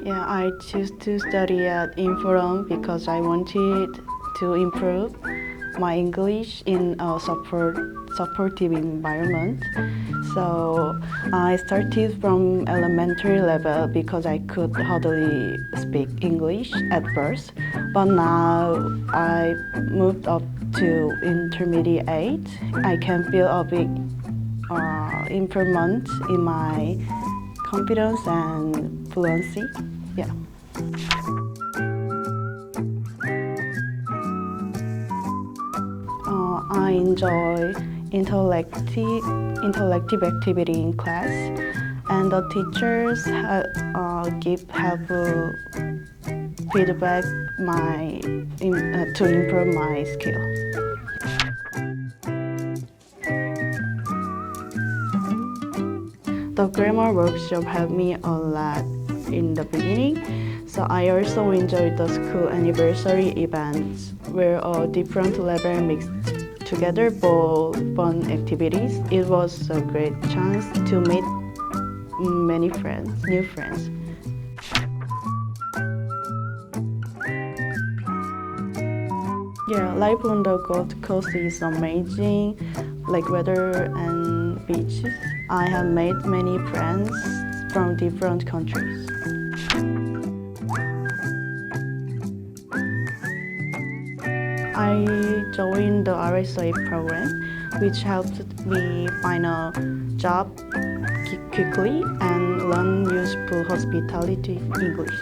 Yeah, I choose to study at Inforum because I wanted to improve my English in a supportive environment. So I started from elementary level because I could hardly speak English at first. But now I moved up to intermediate. I can feel a big improvement in my confidence and fluency. Yeah. I enjoy intellective activity in class, and the teachers give helpful feedback to improve my skill. The grammar workshop helped me a lot in the beginning, so I also enjoyed the school anniversary events where a different level mixed together for fun activities. It was a great chance to meet many friends, new friends. Yeah, life on the Gold Coast is amazing, like weather and beaches. I have made many friends from different countries. I joined the RSA Program, which helped me find a job quickly and learn useful hospitality English.